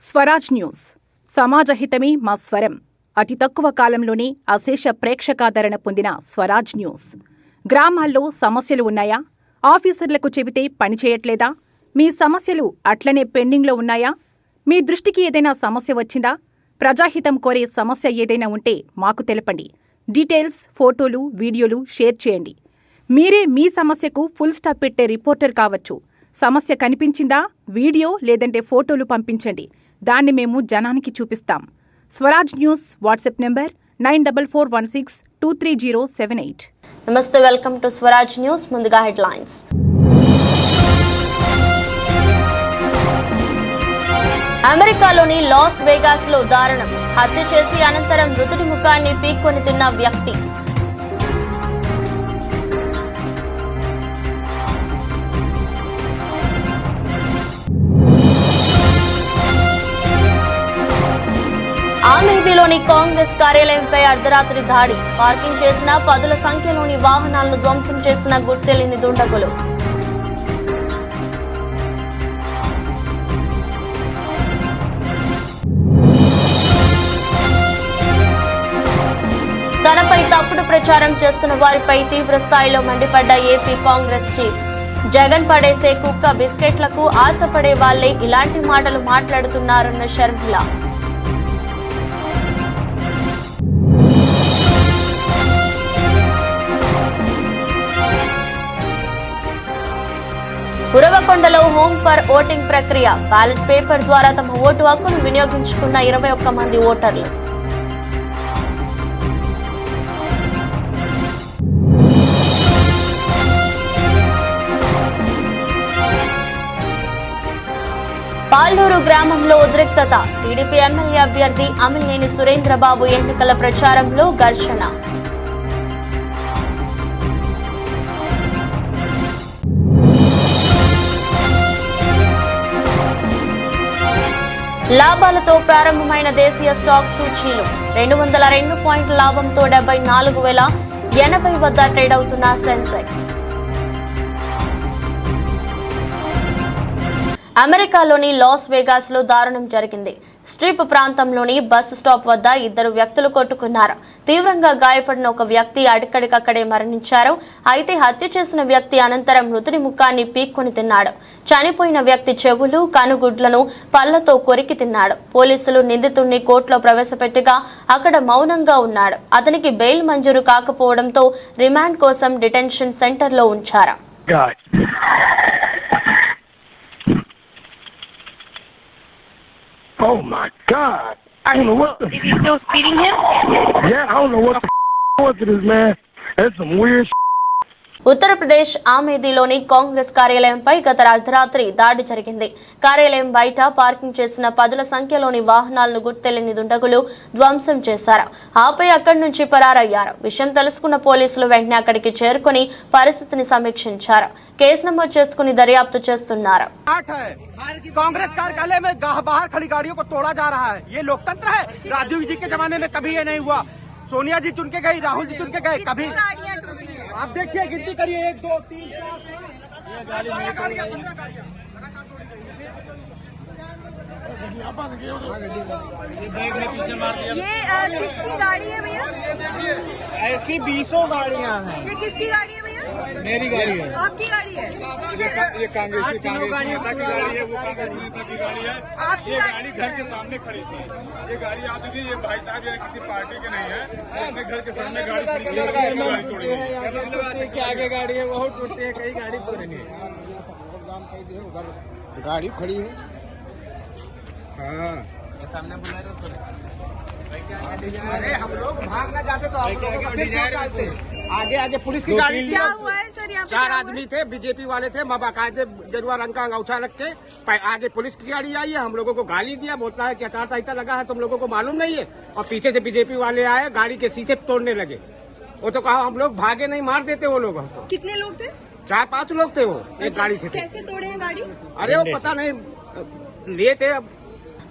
Swaraj news సమాజహితమే మా స్వరం. అతి తక్కువ కాలంలోనే అశేష ప్రేక్షకాదరణ పొందిన స్వరాజ్ న్యూస్. గ్రామాల్లో సమస్యలు ఉన్నాయా? ఆఫీసర్లకు చెబితే పనిచేయట్లేదా? మీ సమస్యలు అట్లనే పెండింగ్లో ఉన్నాయా? మీ దృష్టికి ఏదైనా సమస్య వచ్చిందా? ప్రజాహితం కోరే సమస్య ఏదైనా ఉంటే మాకు తెలపండి. డీటెయిల్స్, ఫోటోలు, వీడియోలు షేర్ చేయండి. మీరే మీ సమస్యకు ఫుల్ స్టాప్ పెట్టే రిపోర్టర్ కావచ్చు. సమస్య కనిపించిందా? వీడియో లేదంటే ఫోటోలు పంపించండి. దాన్ని మేము జనానికి చూపిస్తాం. Swaraj news WhatsApp number 9441623078. నమస్తే, వెల్కమ్ టు స్వరాజ్ న్యూస్. ముందుగా హెడ్లైన్స్. అమెరికాలోని లాస్ వేగాస్ లో దారుణం. హత్య చేసి అనంతరం మృతుడి ముఖాన్ని పీక్కొని తిన్న వ్యక్తి. ఆమేథీలోని కాంగ్రెస్ కార్యాలయంపై అర్ధరాత్రి దాడి. పార్కింగ్ చేసిన పదుల సంఖ్యలోని వాహనాలను ధ్వంసం చేసిన గుర్తెలిని దుండగులు. తనపై తప్పుడు ప్రచారం చేస్తున్న వారిపై తీవ్ర స్థాయిలో మండిపడ్డ ఏపీ కాంగ్రెస్ చీఫ్. జగన్ పడేసే కుక్క బిస్కెట్లకు ఆశపడే వాళ్లే ఇలాంటి మాటలు మాట్లాడుతున్నారన్న షర్మిల. ఉరవకొండలో హోమ్ ఫర్ ఓటింగ్ ప్రక్రియ. బ్యాలెట్ పేపర్ ద్వారా తమ ఓటు హక్కును వినియోగించుకున్న 21 మంది ఓటర్లు. పాల్నూరు గ్రామంలో ఉద్రిక్తత. టీడీపీ ఎమ్మెల్యే అభ్యర్థి అమిలినేని సురేంద్రబాబు ఎన్నికల ప్రచారంలో ఘర్షణ. లాభాలతో ప్రారంభమైన దేశీయ స్టాక్ సూచీలు. 202 పాయింట్ల లాభంతో 74,080 వద్ద ట్రేడ్ అవుతున్న సెన్సెక్స్. అమెరికాలోని లాస్ వేగాస్ లో దారుణం జరిగింది. స్ట్రిప్ ప్రాంతంలోని బస్ స్టాప్ వద్ద 2 వ్యక్తులు కొట్టుకున్నారు. తీవ్రంగా గాయపడిన ఒక వ్యక్తి అక్కడికక్కడే మరణించారు. అయితే హత్య చేసిన వ్యక్తి అనంతరం మృతుడి ముఖాన్ని పీక్కొని తిన్నాడు. చనిపోయిన వ్యక్తి చెవులు, కనుగుడ్లను పళ్లతో కొరికి తిన్నాడు. పోలీసులు నిందితుడిని కోర్టులో ప్రవేశపెట్టగా అక్కడ మౌనంగా ఉన్నాడు. అతనికి బెయిల్ మంజూరు కాకపోవడంతో రిమాండ్ కోసం డిటెన్షన్ సెంటర్లో ఉంచారు. Oh my God! I don't know what the. Is he still speeding him? Yeah, I don't know what the was to this man. That's some weird. Uttar Pradesh ఆమేథీలోని Congress కార్యాలయంపై గత అర్ధరాత్రి దాడి జరిగింది. కార్యాలయం బయట పార్కింగ్ చేసిన పదుల సంఖ్యలోని వాహనాలను గుర్తెలిని దుండగులు ధ్వంసం చేశారు. ఆపై అక్కడి నుంచి పరారయ్యారు. విషయం తెలుసుకున్న పోలీసులు వెంటనే అక్కడికి చేరుకుని పరిస్థితిని సమీక్షించారు. కేసు నమోదు చేసుకుని దర్యాప్తు చేస్తున్నారు. कांग्रेस कार्यालय में बाहर खड़ी गाड़ियों को तोड़ा जा रहा है. ये लोकतंत्र है? राजीव जी के जमाने में कभी ये नहीं हुआ. सोनिया जी चुन के गई, राहुल जी चुन के गए, कभी आप देखिए, गिनती करिए 1 2 3 4 ये किसकी गाड़ी है भैया? ऐसी 20 गाड़ियां हैं. ये किसकी गाड़ी है भैया? मेरी गाड़ी है. आपकी गाड़ी है? ये कांग्रेस नेता की गाड़ी है, वो कांग्रेस नेता की गाड़ी है. आपकी गाड़ी घर के सामने खड़ी थी. ये गाड़ी आती थी. ये भाई साहब ये किसी पार्टी के नहीं है. अपने घर के सामने गाड़ी खड़ी है. आगे गाड़ी है, बहुत टूटती है. कई गाड़ी तोड़ेंगे. गाड़ी खड़ी है. हाँ, ये सामने बुला रहे. अरे हम लोग भागना चाहते तो आप लोगों को आते. आगे आगे पुलिस की गाड़ी. क्या हुआ है सर? यहाँ 4 आदमी थे, बीजेपी वाले थे. बाकायदे गेरुआ रंग का अंगूठा रख के आगे पुलिस की गाड़ी आई है. हम लोगों को गाली दिया. बोलता है कि आचार संहिता लगा है, तुम लोगों को मालूम नहीं है. और पीछे से बीजेपी वाले आए, गाड़ी के शीशे तोड़ने लगे. वो तो कहा हम लोग भागे नहीं, मार देते वो लोग हमको. कितने लोग थे? 4-5 लोग थे वो एक गाड़ी से. कैसे तोड़े हैं गाड़ी? अरे वो पता नहीं लिए थे.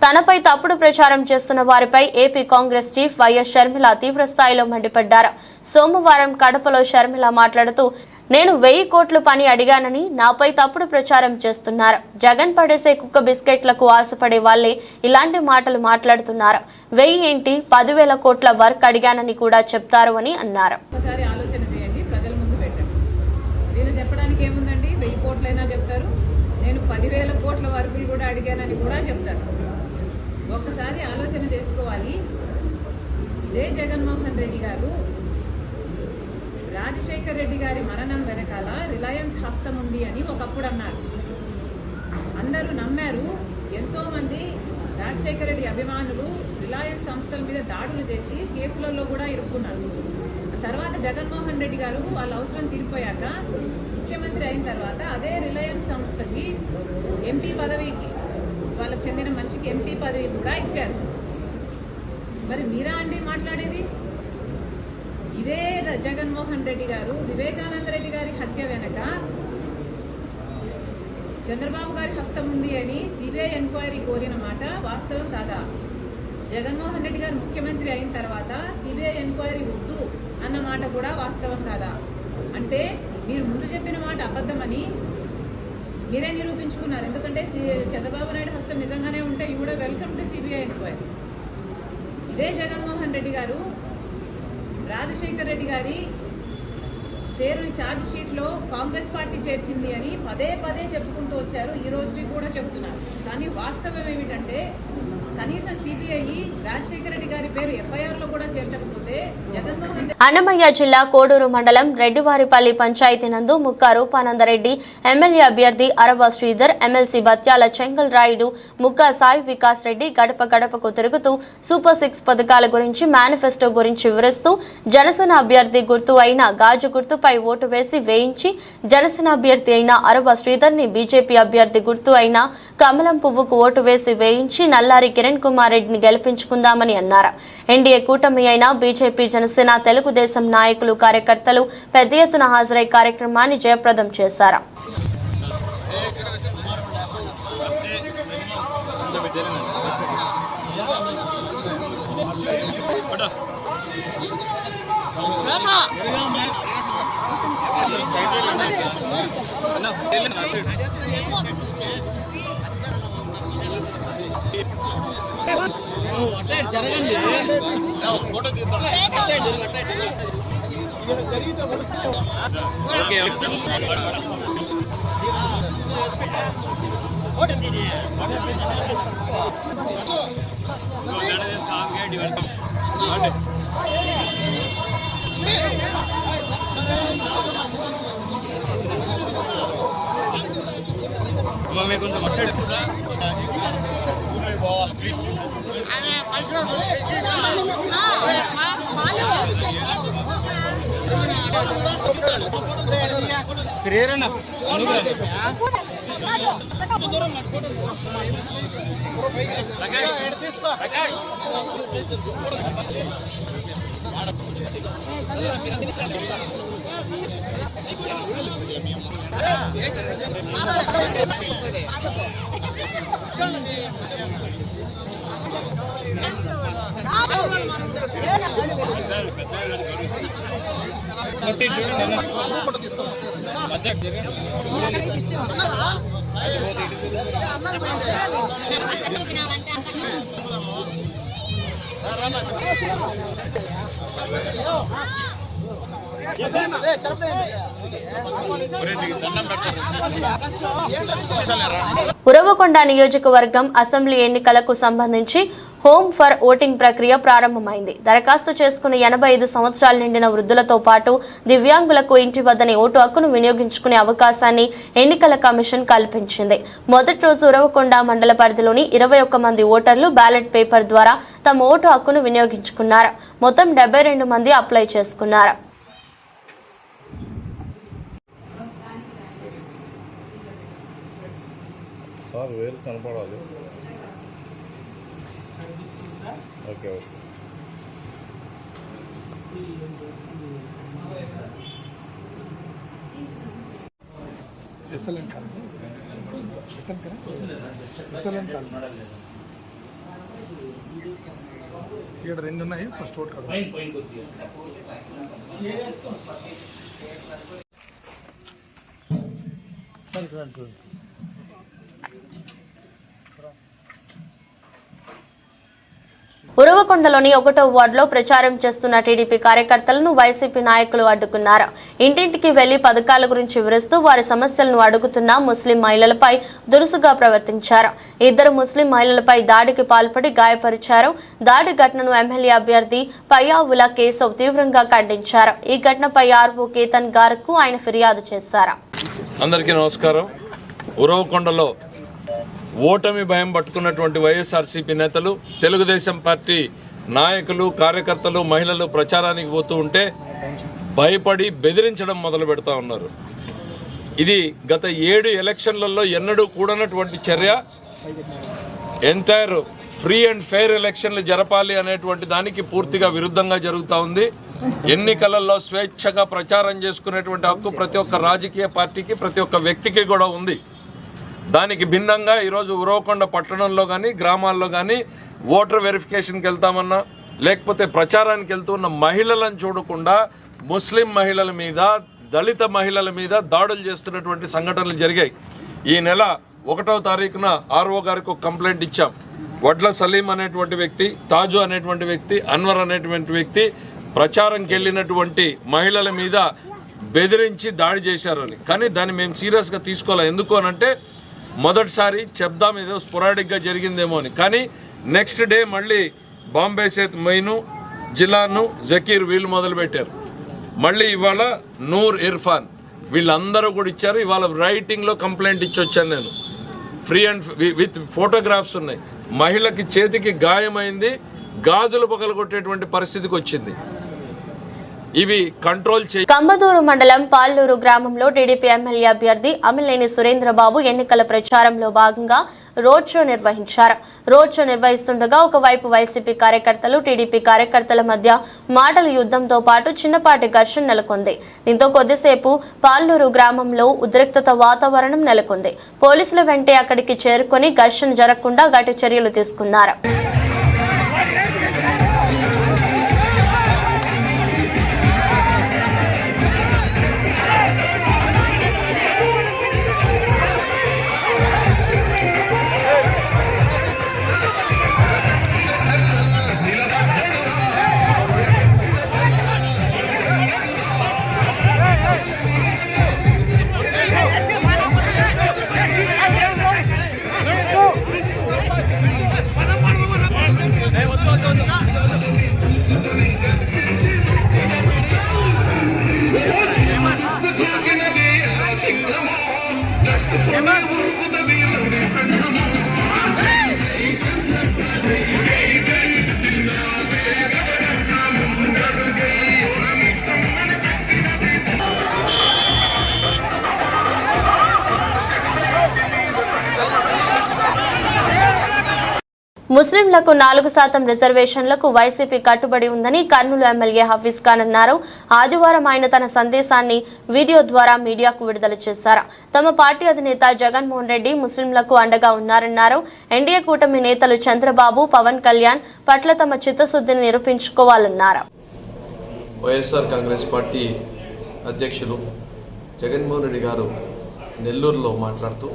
తనపై తప్పుడు ప్రచారం చేస్తున్న వారిపై AP Congress chief YS Sharmila తీవ్ర స్థాయిలో మండిపడ్డారు. సోమవారం కడపలో షర్మిల మాట్లాడుతూ నేను 1000 కోట్ల పని అడిగానని నాపై తప్పుడు ప్రచారం చేస్తున్నారు. జగన్ పడేసే కుక్క బిస్కెట్లకు ఆశపడే వాళ్ళే ఇలాంటి మాటలు మాట్లాడుతున్నారు. 1000 ఏంటి 10,000 కోట్ల వర్క్ అడిగానని కూడా చెప్తారు అని అన్నారు. ఒకసారి ఆలోచన చేయండి, ప్రజల ముందు పెట్టండి. వీళ్ళు చెప్పడానికి ఏముందండి, 1000 కోట్లైనా చెప్తారు, నేను 10,000 కోట్ల వర్కులు కూడా అడిగానని కూడా చెప్తారు. ఒక్కసారి ఆలోచన చేసుకోవాలి. ఇదే జగన్మోహన్ రెడ్డి గారు రాజశేఖర్ రెడ్డి గారి మరణం వెనకాల రిలయన్స్ హస్తం ఉంది అని ఒకప్పుడు అన్నారు. అందరూ నమ్మారు. ఎంతోమంది రాజశేఖర రెడ్డి అభిమానులు రిలయన్స్ సంస్థల మీద దాడులు చేసి కేసులలో కూడా ఇరుక్కున్నారు. తర్వాత జగన్మోహన్ రెడ్డి గారు వాళ్ళ అవసరం తీరిపోయాక ముఖ్యమంత్రి అయిన తర్వాత అదే రిలయన్స్ సంస్థకి ఎంపీ పదవికి వాళ్ళకి చెందిన మనిషికి ఎంపీ పదవి కూడా ఇచ్చారు. మరి మీరా అండి మాట్లాడేది? ఇదే జగన్మోహన్ రెడ్డి గారు వివేకానంద రెడ్డి గారి హత్య వెనక చంద్రబాబు గారి హస్తం ఉంది అని సిబిఐ ఎంక్వైరీ కోరిన మాట వాస్తవం కాదా? జగన్మోహన్ రెడ్డి గారు ముఖ్యమంత్రి అయిన తర్వాత సిబిఐ ఎంక్వైరీ వద్దు అన్న మాట కూడా వాస్తవం కాదా? అంటే మీరు ముందు చెప్పిన మాట అబద్ధమని మీరే నిరూపించుకున్నారు. ఎందుకంటే చంద్రబాబు నాయుడు హస్తం నిజంగానే ఉంటే you would welcome to CBI enquiry. ఇదే జగన్మోహన్ రెడ్డి గారు రాజశేఖర్ రెడ్డి గారి పేరుని ఛార్జ్ షీట్లో కాంగ్రెస్ పార్టీ చేర్చింది అని పదే పదే చెప్పుకుంటూ వచ్చారు. ఈ రోజుకి కూడా చెప్తున్నారు. కానీ వాస్తవం ఏమిటంటే కనీసం సిబిఐ రాజశేఖర రెడ్డి గారి పేరు ఎఫ్ఐఆర్లో కూడా చేర్చకపోతే జగన్మోహన్ అన్నమయ్య జిల్లా కోడూరు మండలం రెడ్డివారిపల్లి పంచాయతీ నందు ముక్కా రూపానందరెడ్డి, ఎమ్మెల్యే అభ్యర్థి అరవ శ్రీధర్, ఎమ్మెల్సీ బత్యాల చెంగల్ రాయుడు, ముక్కా సాయి వికాస్ రెడ్డి గడప గడపకు తిరుగుతూ సూపర్ 6 పథకాల గురించి, మేనిఫెస్టో గురించి వివరిస్తూ జనసేన అభ్యర్థి గుర్తు అయిన గాజు గుర్తుపై ఓటు వేసి వేయించి జనసేన అభ్యర్థి అయిన అరవ శ్రీధర్ ని, బీజేపీ అభ్యర్థి గుర్తు అయిన కమలం పువ్వుకు ఓటు వేసి వేయించి నల్లారి కిరణ్ కుమార్ రెడ్డిని గెలిపించుకుందామని అన్నారు. ఎన్డీఏ కూటమి అయిన బీజేపీ, జనసేన, తెలుగుదేశం నాయకులు, కార్యకర్తలు పెద్ద ఎత్తున హాజరై కార్యక్రమాన్ని జయప్రదం చేశారు. ఉరవకొండ నియోజకవర్గం అసెంబ్లీ ఎన్నికలకు సంబంధించి హోమ్ ఫర్ ఓటింగ్ ప్రక్రియ ప్రారంభమైంది. దరఖాస్తు చేసుకున్న 85 సంవత్సరాలు నిండిన వృద్ధులతో పాటు దివ్యాంగులకు ఇంటి వద్దనే ఓటు హక్కును వినియోగించుకునే అవకాశాన్ని ఎన్నికల కమిషన్ కల్పించింది. మొదటి రోజు ఉరవకొండ మండల పరిధిలోని 21 మంది ఓటర్లు బ్యాలెట్ పేపర్ ద్వారా తమ ఓటు హక్కును వినియోగించుకున్నారు. మొత్తం 72 మంది అప్లై చేసుకున్నారు. ఓకే ఇక్కడ 2 ఉన్నాయి. ఫస్ట్ ఓట్ కదా ఉరవకొండలోని 1వ వార్డులో ప్రచారం చేస్తున్న టీడీపీ కార్యకర్తలను వైసీపీ నాయకులు అడ్డుకున్నారు. ఇంటింటికి వెళ్లి పథకాల గురించి వివరిస్తూ వారి సమస్యలను అడుగుతున్న ముస్లిం మహిళలపై దురుసుగా ప్రవర్తించారు. 2 ముస్లిం మహిళలపై దాడికి పాల్పడి గాయపరిచారు. దాడి ఘటనను ఎమ్మెల్యే అభ్యర్థి పయ్యావుల కేశవ్ తీవ్రంగా ఖండించారు. ఈ ఘటనపై ఆర్వో కేతన్ గార్కు ఆయన ఫిర్యాదు చేశారు. అందరికీ నమస్కారం. ఉరవకొండలో ఓటమి భయం పట్టుకున్నటువంటి వైఎస్ఆర్సీపీ నేతలు, తెలుగుదేశం పార్టీ నాయకులు, కార్యకర్తలు, మహిళలు ప్రచారానికి పోతూ ఉంటే భయపడి బెదిరించడం మొదలు పెడతా ఉన్నారు. ఇది గత 7 ఎలక్షన్లలో ఎన్నడూ కూడనటువంటి చర్య. ఎంటైర్ ఫ్రీ అండ్ ఫెయిర్ ఎలక్షన్లు జరపాలి అనేటువంటి దానికి పూర్తిగా విరుద్ధంగా జరుగుతూ ఉంది. ఎన్నికలలో స్వేచ్ఛగా ప్రచారం చేసుకునేటువంటి హక్కు ప్రతి ఒక్క రాజకీయ పార్టీకి, ప్రతి ఒక్క వ్యక్తికి కూడా ఉంది. దానికి భిన్నంగా ఈరోజు ఉరవకొండ పట్టణంలో కానీ, గ్రామాల్లో కానీ ఓటర్ వెరిఫికేషన్కి వెళ్తామన్నా, లేకపోతే ప్రచారానికి వెళ్తున్న మహిళలను చూడకుండా ముస్లిం మహిళల మీద, దళిత మహిళల మీద దాడులు చేస్తున్నటువంటి సంఘటనలు జరిగాయి. ఈ నెల 1వ తారీఖున ఆర్ఓ గారికి ఒక కంప్లైంట్ ఇచ్చాం. వడ్ల సలీం అనేటువంటి వ్యక్తి, తాజు అనేటువంటి వ్యక్తి, అన్వర్ అనేటువంటి వ్యక్తి ప్రచారంకి వెళ్ళినటువంటి మహిళల మీద బెదిరించి దాడి చేశారు అని. కానీ దాన్ని మేము సీరియస్గా తీసుకోవాలి. ఎందుకు అనంటే మొదటిసారి చెప్దాం ఏదో స్పొరాడిక్గా జరిగిందేమో అని. కానీ నెక్స్ట్ డే మళ్ళీ బాంబే సేత్ మైను, జిలాను, జకీర్ వీళ్ళు మొదలుపెట్టారు. మళ్ళీ ఇవాళ నూర్ ఇర్ఫాన్ వీళ్ళందరూ కూడా ఇచ్చారు. ఇవాళ రైటింగ్లో కంప్లైంట్ ఇచ్చి వచ్చాను నేను. ఫ్రీ అండ్ విత్ ఫోటోగ్రాఫ్స్ ఉన్నాయి. మహిళకి చేతికి గాయమైంది, గాజులు పగలగొట్టేటువంటి పరిస్థితికి వచ్చింది. ఇవి కంట్రోల్ చేయ కంబదూరు మండలం పాల్లూరు గ్రామంలో టీడీపీ ఎమ్మెల్యే అభ్యర్థి అమిలేని సురేంద్రబాబు ఎన్నికల ప్రచారంలో భాగంగా రోడ్ షో నిర్వహించారు. రోడ్ షో నిర్వహిస్తుండగా ఒకవైపు వైసీపీ కార్యకర్తలు, టీడీపీ కార్యకర్తల మధ్య మాటల యుద్ధంతో పాటు చిన్నపాటి ఘర్షణ నెలకొంది. దీంతో కొద్దిసేపు పాల్లూరు గ్రామంలో ఉద్రిక్తత వాతావరణం నెలకొంది. పోలీసుల వెంటే అక్కడికి చేరుకొని ఘర్షణ జరగకుండా గట్టి చర్యలు తీసుకున్నారు. ముస్లింలకు 4% రిజర్వేషన్లకు వైసీపీ కట్టుబడి ఉందని కర్నూలు ఎమ్మెల్యే హఫీజ్ ఖాన్ అన్నారు. ఆదివారం ఆయన తన సందేశాన్ని వీడియో ద్వారా మీడియాకు విడుదల చేశారు. తమ పార్టీ అధినేత జగన్మోహన్ రెడ్డి ముస్లింలకు అండగా ఉన్నారన్నారు. ఎన్డీఏ కూటమి నేతలు చంద్రబాబు, పవన్ కళ్యాణ్ పట్ల తమ చిత్తశుద్ధిని నిరూపించుకోవాలన్నారు. వైఎస్ఆర్ కాంగ్రెస్ పార్టీ అధ్యక్షులు జగన్మోహన్ రెడ్డి గారు నెల్లూరులో మాట్లాడుతూ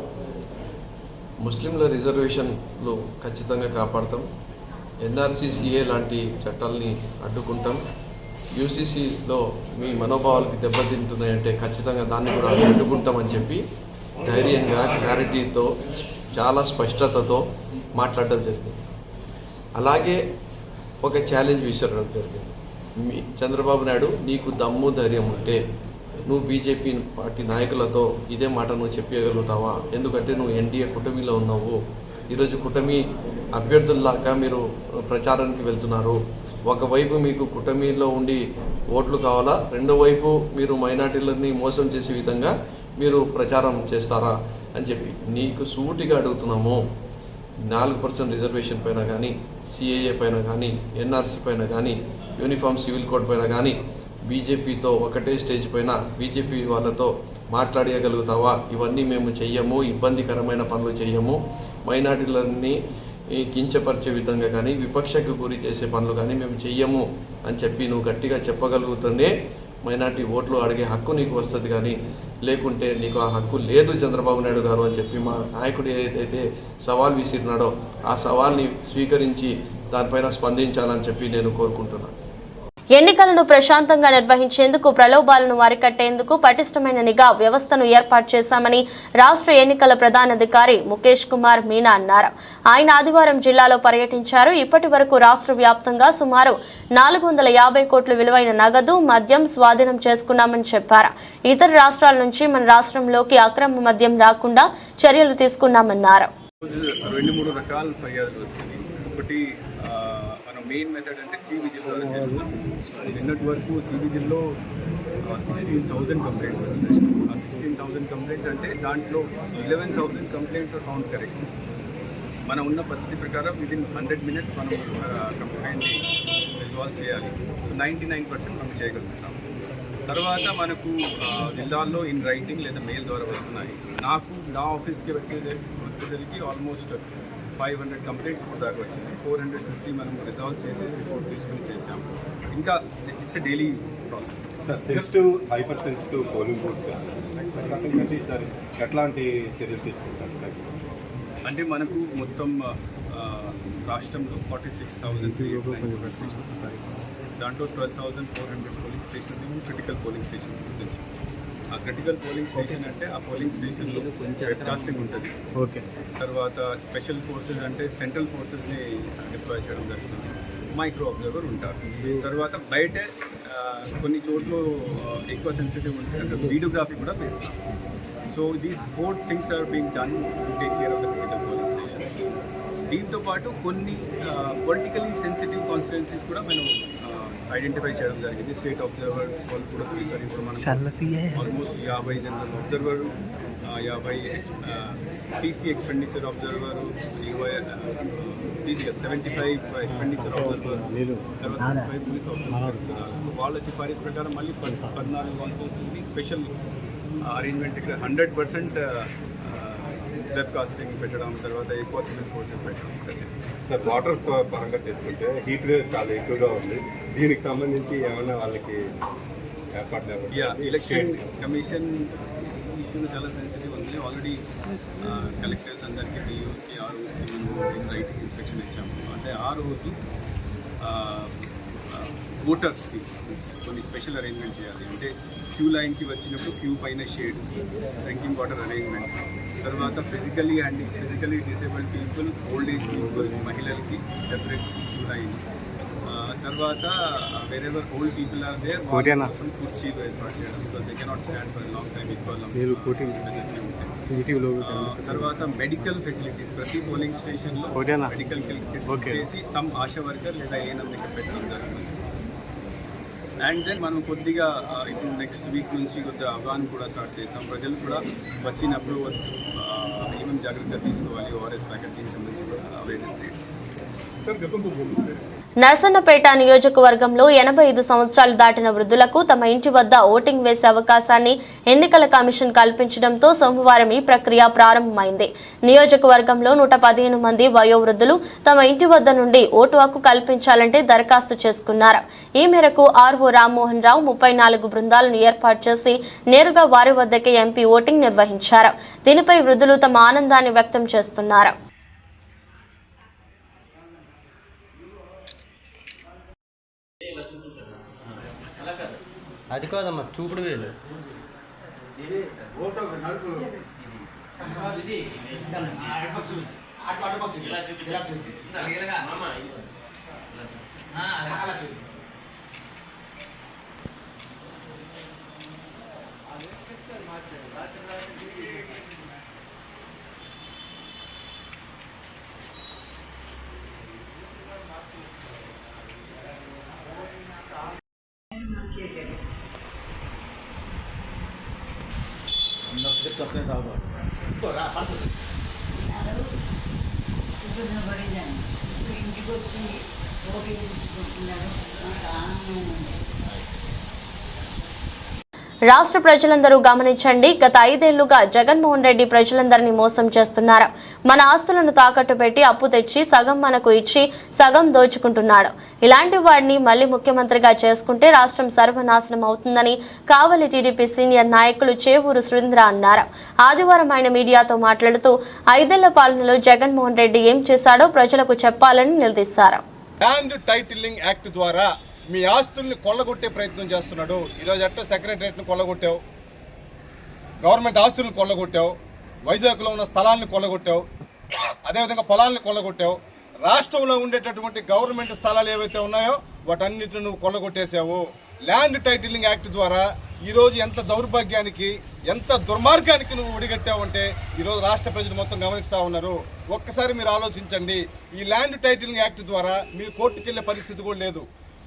ముస్లింల రిజర్వేషన్లు ఖచ్చితంగా కాపాడతాం, ఎన్ఆర్సీ, సిఏ లాంటి చట్టాలని అడ్డుకుంటాం, యూసీసీలో మీ మనోభావాలకి దెబ్బతింటున్నాయంటే ఖచ్చితంగా దాన్ని కూడా అడ్డుకుంటామని చెప్పి ధైర్యంగా, క్లారిటీతో, చాలా స్పష్టతతో మాట్లాడడం జరిగింది. అలాగే ఒక ఛాలెంజ్ విసరడం జరిగింది. చంద్రబాబు నాయుడు, నీకు దమ్ము ధైర్యం ఉంటే నువ్వు బీజేపీ పార్టీ నాయకులతో ఇదే మాట నువ్వు చెప్పగలుగుతావా? ఎందుకంటే నువ్వు ఎన్డీఏ కూటమిలో ఉన్నావు. ఈరోజు కూటమి అభ్యర్థుల్లాగా మీరు ప్రచారానికి వెళ్తున్నారు. ఒకవైపు మీకు కూటమిలో ఉండి ఓట్లు కావాలా, రెండో వైపు మీరు మైనార్టీలని మోసం చేసే విధంగా మీరు ప్రచారం చేస్తారా అని చెప్పి నీకు సూటిగా అడుగుతున్నాము. 4% రిజర్వేషన్ పైన కానీ, సిఏఏ పైన కానీ, ఎన్ఆర్సీ పైన కానీ, యూనిఫామ్ సివిల్ కోడ్ పైన కానీ బీజేపీతో ఒకటే స్టేజ్ పైన బీజేపీ వాళ్ళతో మాట్లాడగలుగుతావా? ఇవన్నీ మేము చెయ్యము, ఇబ్బందికరమైన పనులు చెయ్యము, మైనార్టీలన్నీ కించపరిచే విధంగా కానీ, విపక్షకు గురి చేసే పనులు కానీ మేము చెయ్యము అని చెప్పి నువ్వు గట్టిగా చెప్పగలుగుతూనే మైనార్టీ ఓట్లు అడిగే హక్కు నీకు వస్తుంది, కానీ లేకుంటే నీకు ఆ హక్కు లేదు చంద్రబాబు నాయుడు గారు అని చెప్పి మా నాయకుడు ఏదైతే సవాల్ విసిరినాడో ఆ సవాల్ని స్వీకరించి దానిపైన స్పందించాలని చెప్పి నేను కోరుకుంటున్నాను. ఎన్నికలను ప్రశాంతంగా నిర్వహించేందుకు ప్రలోభాలను అరికట్టేందుకు పటిష్టమైన నిఘా వ్యవస్థను ఏర్పాటు చేశామని రాష్ట్ర ఎన్నికల ప్రధానాధికారి ముఖేష్ కుమార్ మీనా అన్నారు. ఆయన ఆదివారం జిల్లాలో పర్యటించారు. ఇప్పటి వరకు రాష్ట్ర వ్యాప్తంగా సుమారు 450 కోట్ల విలువైన నగదు, మద్యం స్వాధీనం చేసుకున్నామని చెప్పారు. ఇతర రాష్ట్రాల నుంచి మన రాష్ట్రంలోకి అక్రమ మద్యం రాకుండా చర్యలు తీసుకున్నామన్నారు. 2-3 రకాల ఫిర్యాదులు వస్తుంది. ఒకటి మెయిన్ మెథడ్ అంటే సివిజిల్ ద్వారా చేస్తున్నాం. నిన్నటి వరకు సివిజిల్లో 16,000 కంప్లైంట్స్ వచ్చినాయి. ఆ 16,000 కంప్లైంట్స్ అంటే దాంట్లో 11,000 కంప్లైంట్స్ కౌంట్ కరెక్ట్. మనం ఉన్న పద్ధతి ప్రకారం విదిన్ 100 minutes మనం కంప్లైంట్ని రిజాల్వ్ చేయాలి. సో 99% మనం చేయగలుగుతాం. తర్వాత మనకు జిల్లాల్లో ఇన్ రైటింగ్ లేదా మెయిల్ ద్వారా వస్తున్నాయి. నాకు నా ఆఫీస్కి వచ్చేసరికి ఆల్మోస్ట్ 500 కంప్లైంట్స్ ఇప్పుడు దాకా వచ్చింది. 450 మనం రిజాల్వ్ చేసి రిపోర్ట్ తీసుకుని చేసాము. ఇంకా it's daily process. Sir, sensitive, hyper sensitive polling booths sir ఎట్లాంటి చర్యలు తీసుకుంటారు? అంటే మనకు మొత్తం రాష్ట్రంలో 46,394 స్టేషన్స్ ఉన్నాయి. దాంట్లో 12,400 polling station critical polling station గురించి. ఆ క్రిటికల్ పోలింగ్ స్టేషన్ అంటే ఆ పోలింగ్ స్టేషన్లో వెబ్కాస్టింగ్ ఉంటుంది. ఓకే. తర్వాత స్పెషల్ ఫోర్సెస్ అంటే సెంట్రల్ ఫోర్సెస్ని డిప్లాయ్ చేయడం జరుగుతుంది. మైక్రో అబ్జర్వర్ ఉంటారు. తర్వాత బయట కొన్ని చోట్ల ఎక్కువ సెన్సిటివ్ ఉంటుంది అంటే వీడియోగ్రఫీ కూడా పెడతాం. So these 4 things are being done to take care of the critical polling station. దీంతో పాటు కొన్ని పొలిటికలీ సెన్సిటివ్ కాన్స్టిట్యున్సీస్ కూడా మనం ఐడెంటిఫై చేయడం జరిగింది. స్టేట్ అబ్జర్వర్స్ వాళ్ళు కూడా చూసారు. ఇప్పుడు మనం almost 50 general observer, 50 TC expenditure observer, 75 expenditure observer, తర్వాత 35 పోలీస్ అబ్జర్వర్. వాళ్ళ సిఫారసు ప్రకారం మళ్ళీ 14 కాన్స్టిట్యున్సీస్ని స్పెషల్ అరేంజ్మెంట్స్ ఇక్కడ 100% వెబ్కాస్టింగ్ పెట్టడం, తర్వాత ఎక్కువ సివిల్ ఫోర్సెస్ పెట్టడం. సార్, వాటర్ పరంగా తీసుకుంటే హీట్ వేవ్ చాలా ఎక్కువగా ఉంది. దీనికి సంబంధించి ఏమైనా వాళ్ళకి ఏర్పాటు? ఎలక్షన్ కమిషన్ ఇష్యూలు చాలా సెన్సిటివ్ ఉంది. ఆల్రెడీ కలెక్టర్స్ అందరికీ, డిఓస్కి, ఆర్ఓస్కి మేము రైటింగ్ ఇన్స్ట్రక్షన్ ఇచ్చాము. అంటే ఆ రోజు ఓటర్స్కి కొన్ని స్పెషల్ అరేంజ్మెంట్ చేయాలి. అంటే క్యూ లైన్కి వచ్చినప్పుడు క్యూ పైన షేడ్, డ్రింకింగ్ వాటర్ అరేంజ్మెంట్, తర్వాత physically disabled people, old age people, మహిళలకి సెపరేట్ క్యూ లైన్, తర్వాత wherever old people are there వాళ్ళ కోసం కుర్చీలు ఏర్పాటు చేయడం. Because they cannot stand for long time తర్వాత మెడికల్ ఫెసిలిటీస్ ప్రతి పోలింగ్ స్టేషన్లో మెడికల్ చేసి సమ్ ఆశా వర్కర్ లేదా ఏఎన్ఎం ఇక్కడ పెట్టడం జరుగుతుంది. అండ్ దెన్ మనం కొద్దిగా ఇప్పుడు నెక్స్ట్ వీక్ నుంచి కొద్దిగా అవగాహన కూడా స్టార్ట్ చేస్తాం. ప్రజలు కూడా వచ్చినప్పుడు ఏమేమి జాగ్రత్తగా తీసుకోవాలి, ఓఆర్ఎస్ ప్యాకెట్కి సంబంధించి కూడా అవేర్నెస్. నర్సన్నపేట నియోజకవర్గంలో 85 సంవత్సరాలు దాటిన వృద్ధులకు తమ ఇంటి వద్ద ఓటింగ్ వేసే అవకాశాన్ని ఎన్నికల కమిషన్ కల్పించడంతో సోమవారం ఈ ప్రక్రియ ప్రారంభమైంది. నియోజకవర్గంలో 115 మంది వయోవృద్ధులు తమ ఇంటి వద్ద నుండి ఓటు హక్కు కల్పించాలంటే దరఖాస్తు చేసుకున్నారు. ఈ మేరకు ఆర్ఓ రామ్మోహన్ రావు 34 బృందాలను ఏర్పాటు చేసి నేరుగా వారి వద్దకే ఎంపీ ఓటింగ్ నిర్వహించారు. దీనిపై వృద్ధులు తమ ఆనందాన్ని వ్యక్తం చేస్తున్నారు. అది కాదమ్మా, చూపుడు వేలు. ఇంటికి వచ్చి ఓటు వేయించుకుంటున్నారు. నాకు ఆనందం ఉంది. రాష్ట్ర ప్రజలందరూ గమనించండి. గత 5 ఏళ్లుగా జగన్మోహన్ రెడ్డి ప్రజలందరినీ మోసం చేస్తున్నారు. మన ఆస్తులను తాకట్టు పెట్టి అప్పు తెచ్చి సగం మనకు ఇచ్చి సగం దోచుకుంటున్నాడు. ఇలాంటి వాడిని మళ్లీ ముఖ్యమంత్రిగా చేసుకుంటే రాష్ట్రం సర్వనాశనం అవుతుందని కావలి టీడీపీ సీనియర్ నాయకులు చేవూరు సురేంద్ర అన్నారు. ఆదివారం ఆయన మీడియాతో మాట్లాడుతూ 5 ఏళ్ల పాలనలో జగన్మోహన్ రెడ్డి ఏం చేశాడో ప్రజలకు చెప్పాలని నిలదీశారు. ల్యాండ్ టైటిలింగ్ యాక్ట్ ద్వారా మీ ఆస్తుల్ని కొల్లగొట్టే ప్రయత్నం చేస్తున్నాడు. ఈరోజు ఎట్టో సెక్రటరియట్ని కొల్లగొట్టావు, గవర్నమెంట్ ఆస్తుల్ని కొల్లగొట్టావు, వైజాగ్లో ఉన్న స్థలాన్ని కొల్లగొట్టావు, అదేవిధంగా పొలాలను కొల్లగొట్టావు. రాష్ట్రంలో ఉండేటటువంటి గవర్నమెంట్ స్థలాలు ఏవైతే ఉన్నాయో వాటన్నిటిని నువ్వు కొల్లగొట్టేసావు. ల్యాండ్ టైటిలింగ్ యాక్ట్ ద్వారా ఈరోజు ఎంత దౌర్భాగ్యానికి, ఎంత దుర్మార్గానికి నువ్వు ఒడిగట్టావంటే ఈరోజు రాష్ట్ర ప్రజలు మొత్తం గమనిస్తూ ఉన్నారు. ఒక్కసారి మీరు ఆలోచించండి. ఈ ల్యాండ్ టైటిలింగ్ యాక్ట్ ద్వారా మీరు కోర్టుకు వెళ్లే పరిస్థితి కూడా లేదు.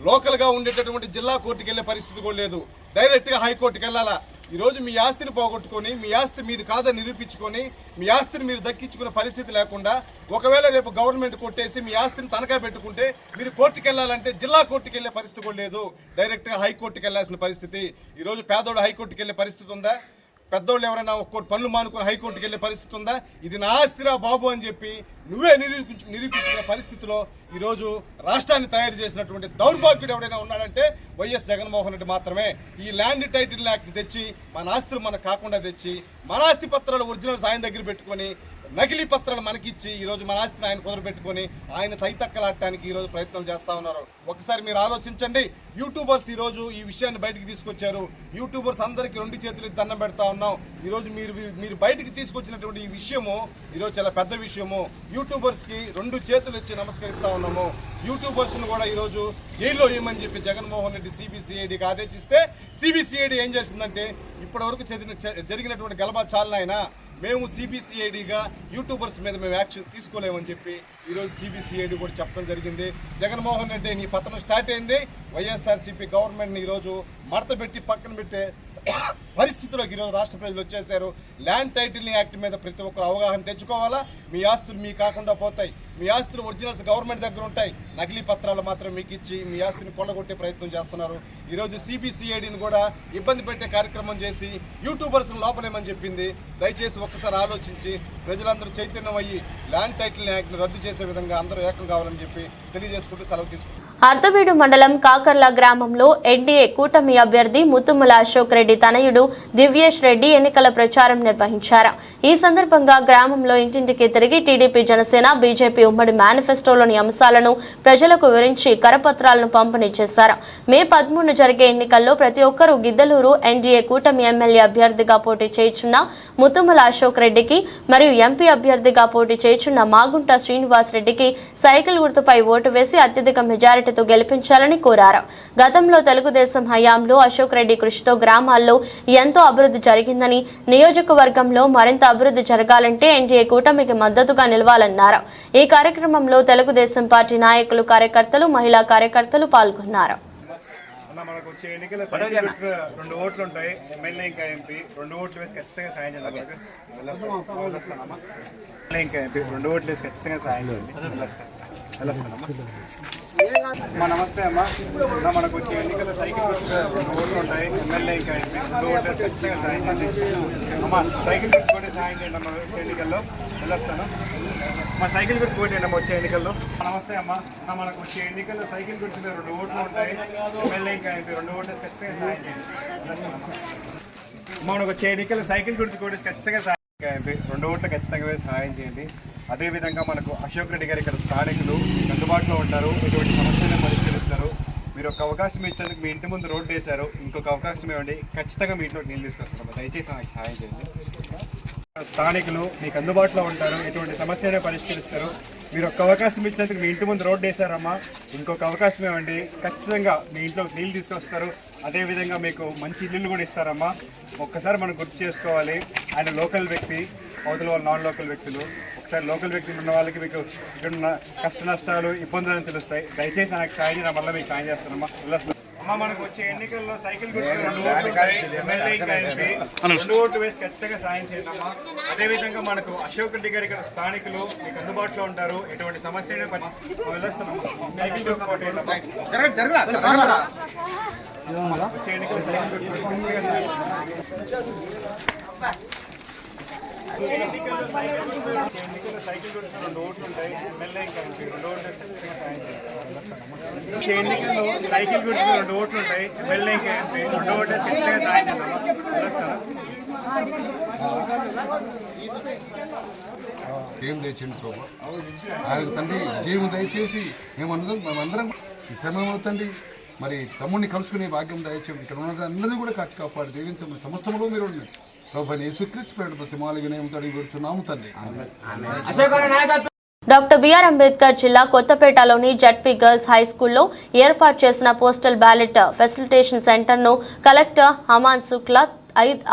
లోకల్గా ఉండేటటువంటి జిల్లా కోర్టుకు వెళ్లే పరిస్థితి కూడా లేదు. డైరెక్ట్గా హైకోర్టుకు వెళ్ళాలా. ఈరోజు మీ ఆస్తిని పోగొట్టుకొని, మీ ఆస్తి మీది కాదని నిరూపించుకొని, మీ ఆస్తిని మీరు దక్కించుకునే పరిస్థితి లేకుండా, ఒకవేళ రేపు గవర్నమెంట్ కొట్టేసి మీ ఆస్తిని తనఖా పెట్టుకుంటే మీరు కోర్టుకు వెళ్ళాలంటే జిల్లా కోర్టుకు వెళ్లే పరిస్థితి కూడా లేదు. డైరెక్ట్గా హైకోర్టుకు వెళ్లాల్సిన పరిస్థితి. ఈరోజు పేదోడు హైకోర్టుకు వెళ్లే పరిస్థితి ఉందా? పెద్దోళ్ళు ఎవరైనా ఒక్కోటి పనులు మానుకుని హైకోర్టుకు వెళ్లే పరిస్థితి ఉందా? ఇది నా ఆస్తిరా బాబు అని చెప్పి నువ్వే నిరూపించుకునే పరిస్థితిలో ఈరోజు రాష్ట్రాన్ని తయారు చేసినటువంటి దౌర్భాగ్యుడు ఎవరైనా ఉన్నాడంటే వైఎస్ జగన్మోహన్ రెడ్డి మాత్రమే. ఈ ల్యాండ్ టైటిల్ యాక్ట్ తెచ్చి మన ఆస్తులు మనకు కాకుండా తెచ్చి, మన ఆస్తి పత్రాలు ఒరిజినల్స్ ఆయన దగ్గర పెట్టుకొని, నకిలీ పత్రాలు మనకిచ్చి ఈరోజు మన ఆస్తిని ఆయన కుదరబెట్టుకొని ఆయన తైతక్కలాడటానికి ఈరోజు ప్రయత్నం చేస్తా ఉన్నారు. ఒకసారి మీరు ఆలోచించండి. యూట్యూబర్స్ ఈరోజు ఈ విషయాన్ని బయటికి తీసుకొచ్చారు. యూట్యూబర్స్ అందరికీ 2 చేతులు దండం పెడతా ఉన్నాం. ఈరోజు మీరు బయటికి తీసుకొచ్చినటువంటి ఈ విషయము ఈరోజు చాలా పెద్ద విషయము. యూట్యూబర్స్ కి 2 చేతులు ఇచ్చి నమస్కరిస్తా ఉన్నాము. యూట్యూబర్స్ ను కూడా ఈరోజు జైల్లో వేయమని చెప్పి జగన్మోహన్ రెడ్డి సిబిసిఐడికి ఆదేశిస్తే సిబిసిఐడి ఏం చేసిందంటే ఇప్పటి వరకు జరిగినటువంటి గలబా చాలనైనా మేము సిబిసిఐడిగా యూట్యూబర్స్ మీద మేము యాక్షన్ తీసుకోలేమని చెప్పి ఈరోజు సిబిసిఐడి కూడా చెప్పడం జరిగింది. జగన్మోహన్ రెడ్డి నీ పతనం స్టార్ట్ అయింది. వైఎస్ఆర్సీపీ గవర్నమెంట్ని ఈరోజు మడత పెట్టి పక్కన పెట్టే పరిస్థితుల్లోకి ఈరోజు రాష్ట్ర ప్రజలు వచ్చేసారు. ల్యాండ్ టైటిలింగ్ యాక్ట్ మీద ప్రతి ఒక్కరు అవగాహన తెచ్చుకోవాలా. మీ ఆస్తులు మీ కాకుండా పోతాయి. మీ ఆస్తులు ఒరిజినల్స్ గవర్నమెంట్ దగ్గర ఉంటాయి. నకిలీ పత్రాలు మాత్రం మీకు ఇచ్చి మీ ఆస్తిని కొల్లగొట్టే ప్రయత్నం చేస్తున్నారు. ఈరోజు సిబిసిఐడిని కూడా ఇబ్బంది పెట్టే కార్యక్రమం చేసి యూట్యూబర్స్ లోపలేమని చెప్పింది. దయచేసి ఒక్కసారి ఆలోచించి ప్రజలందరూ చైతన్యం అయ్యి ల్యాండ్ టైటిలింగ్ యాక్ట్ రద్దు చేసే విధంగా అందరూ ఏకం కావాలని చెప్పి తెలియజేసుకుంటూ సెలవు తీసుకుంటారు. అర్ధవీడు మండలం కాకర్ల గ్రామంలో ఎన్డీఏ కూటమి అభ్యర్థి ముత్తుముల అశోక్ రెడ్డి తనయుడు దివ్యేష్ రెడ్డి ఎన్నికల ప్రచారం నిర్వహించారు. ఈ సందర్భంగా గ్రామంలో ఇంటింటికి తిరిగి టీడీపీ, జనసేన, బీజేపీ ఉమ్మడి మేనిఫెస్టోలోని అంశాలను ప్రజలకు వివరించి కరపత్రాలను పంపిణీ చేశారు. మే 13 జరిగే ఎన్నికల్లో ప్రతి ఒక్కరూ గిద్దలూరు ఎన్డీఏ కూటమి ఎమ్మెల్యే అభ్యర్థిగా పోటీ చేయుచున్న ముత్తుముల అశోక్ రెడ్డికి మరియు ఎంపీ అభ్యర్థిగా పోటీ చేయుచున్న మాగుంట శ్రీనివాస్ రెడ్డికి సైకిల్ గుర్తుపై ఓటు వేసి అత్యధిక మెజారిటీ గెలిపించాలని కోరారు. గతంలో తెలుగుదేశం హయాంలో అశోక్ రెడ్డి కృషితో గ్రామాల్లో ఎంతో అభివృద్ధి జరిగిందని, నియోజకవర్గంలో మరింత అభివృద్ధి జరగాలంటే ఎన్డీఏ కూటమికి మద్దతుగా నిలవాలన్నారు. ఈ కార్యక్రమంలో తెలుగుదేశం పార్టీ నాయకులు, కార్యకర్తలు, మహిళా కార్యకర్తలు పాల్గొన్నారు. మనకు వచ్చే ఎన్నికల 2 ఓట్లు ఉంటాయి. ఎమ్మెల్యే ఇంకా ఎంపీ 2 ఓట్లు వేసి ఖచ్చితంగా సాయం చేయాలి. ఇంకా ఎంపీ 2 ఓట్లు వేసి ఖచ్చితంగా సాయం చేయాలి. వెళ్ళొస్తానమ్మా. నమస్తే అమ్మా. మనకు వచ్చే ఎన్నికల సైకిల్ 2 ఓట్లు ఉంటాయి. ఎమ్మెల్యే ఇంకా ఎంపీ 2 ఓట్లు వేసి ఖచ్చితంగా సాయం చేయాలి. అమ్మా సైకిల్ పెట్టుకుంటే సాయం చేయండి అమ్మా. వచ్చే ఎన్నికల్లో వెళ్ళొస్తాను. మా సైకిల్ గుర్తు పోటీ వచ్చే ఎన్నికల్లో. నమస్తే అమ్మా. మనకు వచ్చే ఎన్నికల్లో సైకిల్ గుర్తు 2 ఓట్లు ఉంటాయి. ఎమ్మెల్యే ఇంకా ఎంపీ 2 ఓట్లు ఖచ్చితంగా సాయం చేయండి. మనకు వచ్చే ఎన్నికల్లో సైకిల్ గుర్తు కూడా ఖచ్చితంగా సాయం ఎంపీ 2 ఓట్లు ఖచ్చితంగా వేసి సహాయం చేయండి. అదేవిధంగా మనకు అశోక్ రెడ్డి గారు ఇక్కడ స్థానికులు అందుబాటులో ఉంటారు. ఎటువంటి సమస్యలను పరిశీలిస్తారు. మీరు ఒక అవకాశం ఇచ్చేందుకు మీ ఇంటి ముందు రోడ్డు వేశారు. ఇంకొక అవకాశం ఇవ్వండి. ఖచ్చితంగా మీ ఇంట్లో నీళ్ళు తీసుకొస్తాము. దయచేసి నాకు సహాయం చేయండి. స్థానికులు మీకు అందుబాటులో ఉంటారు. ఎటువంటి సమస్యనే పరిష్కరిస్తారు. మీరు ఒక్క అవకాశం ఇచ్చేందుకు మీ ఇంటి ముందు రోడ్డు వేశారమ్మా. ఇంకొక అవకాశం ఇవ్వండి. ఖచ్చితంగా మీ ఇంట్లో నీళ్ళు తీసుకొస్తారు. అదేవిధంగా మీకు మంచి ఇల్లు కూడా ఇస్తారమ్మా. ఒక్కసారి మనం గుర్తు చేసుకోవాలి. ఆయన లోకల్ వ్యక్తి, అవతల వాళ్ళు నాన్ లోకల్ వ్యక్తులు. ఒకసారి లోకల్ వ్యక్తులు ఉన్న వాళ్ళకి మీకు ఇక్కడ ఉన్న కష్ట నష్టాలు, ఇబ్బందులు తెలుస్తాయి. దయచేసి నాకు సాయం చేయడం వల్ల మీకు సాయం చేస్తానమ్మా. అమ్మ మనకు వచ్చే ఎన్నికల్లో సైకిల్ గుర్తు 2 ఓట్లు ఉంటాయి. ఎమ్మెల్యే ఇంకా ఎంపీ 2 ఓట్లు వేసి ఖచ్చితంగా సాయం చేయండి అమ్మా. అదేవిధంగా మనకు అశోక్ రెడ్డి గారి స్థానికులు మీకు అందుబాటులో ఉంటారు. ఎటువంటి సమస్యనే వెళ్ళొస్తామమ్మా. సైకిల్ గుర్తు వచ్చే ఎన్నికల సైకిల్ గుర్తు 2 ఓట్లు ఉంటాయి. ఎమ్మెల్యే ఇంకా ఎంపీ 2 ఓట్లు ఖచ్చితంగా సాయం చేస్తాం. వచ్చే ఎన్నికల్లో సైకిల్ గుర్తు 2 ఓట్లు ఉంటాయి. ఎమ్మెల్యే ఇంకా ఎంపీ 2 ఓట్లు ఖచ్చితంగా సాయం చేస్తాం. ఏం తెచ్చింది ప్రభు ఆయన తండ్రి జీవం దయచేసి మేమందరం మేమందరం శ్రమవుతండి మరి తమ్ముడిని కలుసుకునే భాగ్యం దయచేయండి. ఇక్కడ ఉన్న అందరినీ కూడా కాచి కాపాడు దీవించండి. సమస్తములో మీరు ఉన్నాయి ప్రభు యేసుక్రీస్తు పేరు ప్రతి మాలిగా నేముతాడు కూర్చున్నాము తండ్రి. డాక్టర్ బిఆర్ అంబేద్కర్ జిల్లా కొత్తపేటలోని జడ్పీ గర్ల్స్ హై స్కూల్లో ఏర్పాటు చేసిన పోస్టల్ బ్యాలెట్ ఫెసిలిటేషన్ సెంటర్ను కలెక్టర్ హమాన్ శుక్లా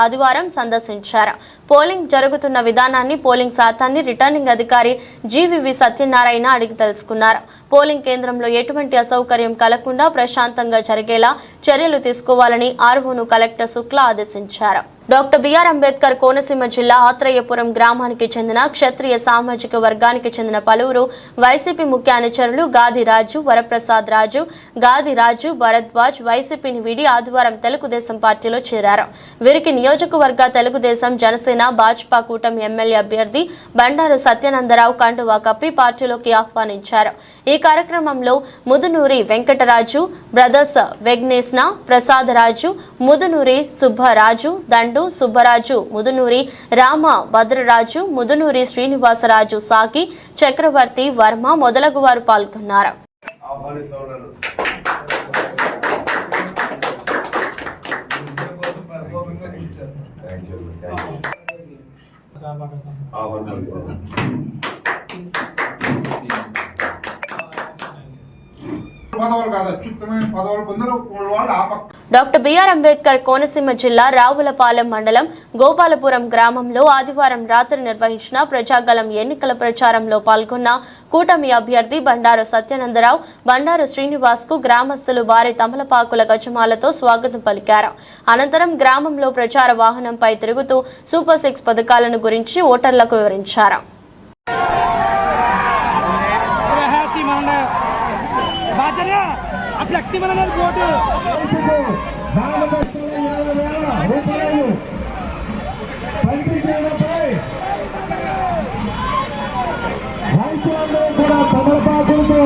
ఆదివారం సందర్శించారు. పోలింగ్ జరుగుతున్న విధానాన్ని, పోలింగ్ శాతాన్ని రిటర్నింగ్ అధికారి జీవీవి సత్యనారాయణ అడిగి తెలుసుకున్నారు. పోలింగ్ కేంద్రంలో ఎటువంటి అసౌకర్యం కలగకుండా ప్రశాంతంగా జరిగేలా చర్యలు తీసుకోవాలని ఆర్ఓను కలెక్టర్ శుక్లా ఆదేశించారు. డాక్టర్ బిఆర్ అంబేద్కర్ కోనసీమ జిల్లా ఆత్రేయపురం గ్రామానికి చెందిన క్షత్రియ సామాజిక వర్గానికి చెందిన పలువురు వైసీపీ ముఖ్య అనుచరులు గాది రాజు, వరప్రసాద్ రాజు, గాది రాజు, భరద్వాజ్ వైసీపీని వీడి ఆదివారం తెలుగుదేశం పార్టీలో చేరారు. వీరికి నియోజకవర్గ తెలుగుదేశం, జనసేన, భాజపా కూటమి ఎమ్మెల్యే అభ్యర్థి బండారు సత్యానందరావు కండువా కప్పి పార్టీలోకి ఆహ్వానించారు. ఈ కార్యక్రమంలో ముదునూరి వెంకటరాజు, బ్రదర్స్ వెగ్నేస్న ప్రసాదరాజు, ముదునూరి సుబ్బరాజు, దండు సుబ్బరాజు, ముదునూరి రామ భద్రరాజు, ముదునూరి శ్రీనివాసరాజు, సాకి చక్రవర్తి వర్మ మొదలగు వారు పాల్గొన్నారు. డాక్టర్ బిఆర్ అంబేద్కర్ కోనసీమ జిల్లా రావులపాలెం మండలం గోపాలపురం గ్రామంలో ఆదివారం రాత్రి నిర్వహించిన ప్రజాగళం ఎన్నికల ప్రచారంలో పాల్గొన్న కూటమి అభ్యర్థి బండారు సత్యానందరావు, బండారు శ్రీనివాస్ కు గ్రామస్తులు భారీ తమలపాకుల గజమాలతో స్వాగతం పలికారు. అనంతరం గ్రామంలో ప్రచార వాహనంపై తిరుగుతూ సూపర్ 6 పథకాలను గురించి ఓటర్లకు వివరించారు. కూడా తమలపాకులతో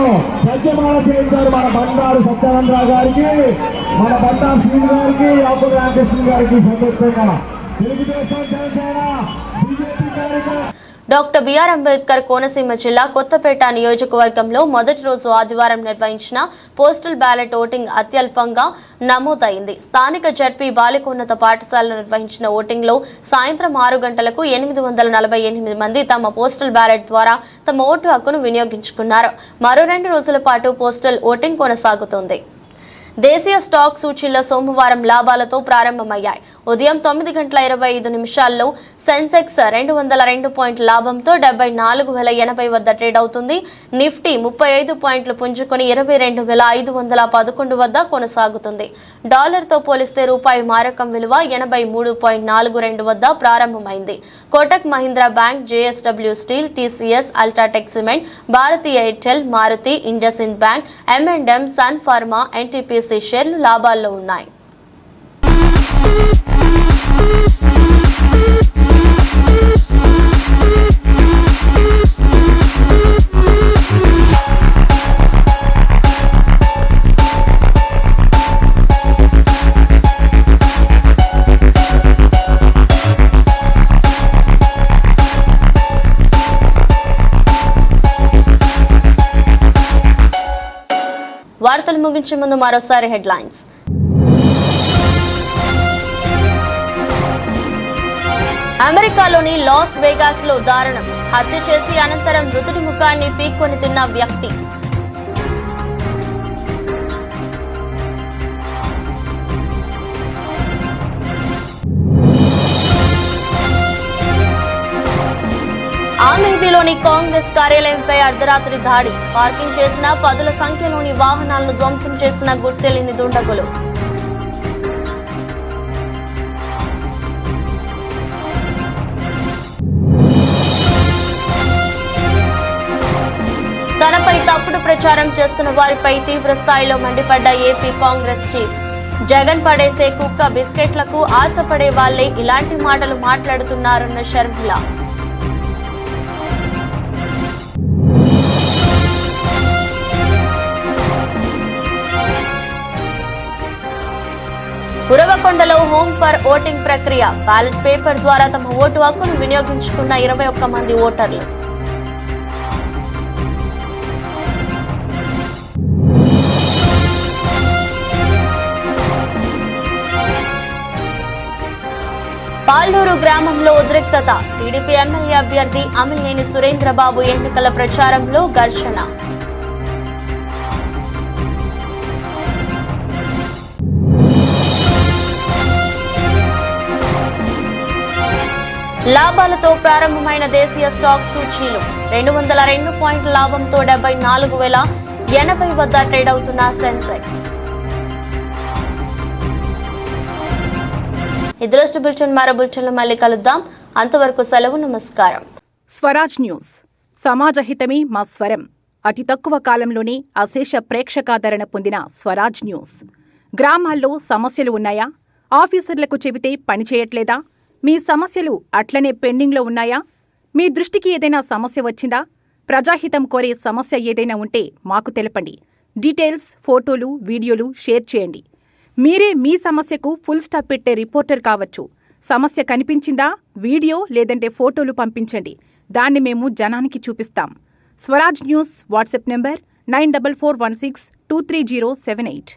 సత్యమాల చేశారు. మన బండారు సత్యానందరావు గారికి, మన బండారు శ్రీని గారికి, అప్పుడు రామకృష్ణ గారికి సందర్భంగా తెలుగుదేశం, జనసేన, బీజేపీ కార్యక్రమం. డాక్టర్ బిఆర్ అంబేద్కర్ కోనసీమ జిల్లా కొత్తపేట నియోజకవర్గంలో మొదటి రోజు ఆదివారం నిర్వహించిన పోస్టల్ బ్యాలెట్ ఓటింగ్ అత్యల్పంగా నమోదైంది. స్థానిక జడ్పీ బాలికోన్నత పాఠశాలలో నిర్వహించిన ఓటింగ్లో సాయంత్రం 6 గంటలకు 848 మంది తమ పోస్టల్ బ్యాలెట్ ద్వారా తమ ఓటు హక్కును వినియోగించుకున్నారు. మరో 2 రోజుల పాటు పోస్టల్ ఓటింగ్ కొనసాగుతుంది. దేశీయ స్టాక్ సూచీల సోమవారం లాభాలతో ప్రారంభమయ్యాయి. ఉదయం 9:25 సెన్సెక్స్ 202 పాయింట్ల లాభంతో 74,080 వద్ద ట్రేడ్ అవుతుంది. నిఫ్టీ 35 పాయింట్లు పుంజుకొని 22,511 వద్ద కొనసాగుతుంది. డాలర్తో పోలిస్తే రూపాయి మారకం విలువ 83.42 వద్ద ప్రారంభమైంది. Kotak Mahindra Bank, JSW Steel, TCS, UltraTech Cement, భారతీయ Airtel, Maruti, IndusInd Bank, M&M, Sun Pharma, NTPC షేర్లు లాభాల్లో ఉన్నాయి. వార్తలు ముగించే ముందు మరోసారి హెడ్లైన్స్. అమెరికాలోని లాస్ వేగాస్ లో దారుణం, హత్య చేసి అనంతరం మృతుడి ముఖాన్ని పీక్కొని తిన్న వ్యక్తి. ఆమేధిలోని కాంగ్రెస్ కార్యాలయంపై అర్ధరాత్రి దాడి, పార్కింగ్ చేసిన 10ల సంఖ్యలోని వాహనాలను ధ్వంసం చేసిన గుర్తెలిని దుండగులు. తనపై తప్పుడు ప్రచారం చేస్తున్న వారిపై తీవ్ర స్థాయిలో మండిపడ్డ ఏపీ కాంగ్రెస్ చీఫ్. జగన్ పడేసే కుక్క బిస్కెట్లకు ఆశపడే వాళ్లే ఇలాంటి మాటలు మాట్లాడుతున్నారన్న షర్మిల. ఉరవకొండలో హోమ్ ఫర్ ఓటింగ్ ప్రక్రియ. బ్యాలెట్ పేపర్ ద్వారా తమ ఓటు హక్కును వినియోగించుకున్న 21 మంది ఓటర్లు. పాల్నూరు గ్రామంలో ఉద్రిక్తత. టీడీపీ ఎమ్మెల్యే అభ్యర్థి అమిలినేని సురేంద్రబాబు ఎన్నికల ప్రచారంలో ఘర్షణ. లాభాలతో ప్రారంభమైన దేశీయ స్టాక్ సూచీలు. 202 పాయింట్ల లాభంతో 74,080 వద్ద ట్రేడ్ అవుతున్న సెన్సెక్స్. ఇదృష్టి బులెటిన్ మరో బులెటిన్లో మళ్ళీ కలుద్దాం. అంతవరకు సెలవు. నమస్కారం. స్వరాజ్ న్యూస్. సమాజ హితమే మా స్వరం. అతి తక్కువ కాలంలోనే అశేష ప్రేక్షకాదరణ పొందిన స్వరాజ్ న్యూస్. గ్రామాల్లో సమస్యలు ఉన్నాయా? ఆఫీసర్లకు చెబితే పని చేయట్లేదా? మీ సమస్యలు అట్లనే పెండింగ్లో ఉన్నాయా? మీ దృష్టికి ఏదైనా సమస్య వచ్చిందా? ప్రజాహితం కోరే సమస్య ఏదైనా ఉంటే మాకు తెలపండి. డీటెయిల్స్, ఫోటోలు, వీడియోలు షేర్ చేయండి. మీరే మీ సమస్యకు ఫుల్ స్టాప్ పెట్టే రిపోర్టర్ కావచ్చు. సమస్య కనిపించిందా? వీడియో లేదంటే ఫోటోలు పంపించండి. దాన్ని మేము జనానికి చూపిస్తాం. Swaraj news WhatsApp number 9441623078.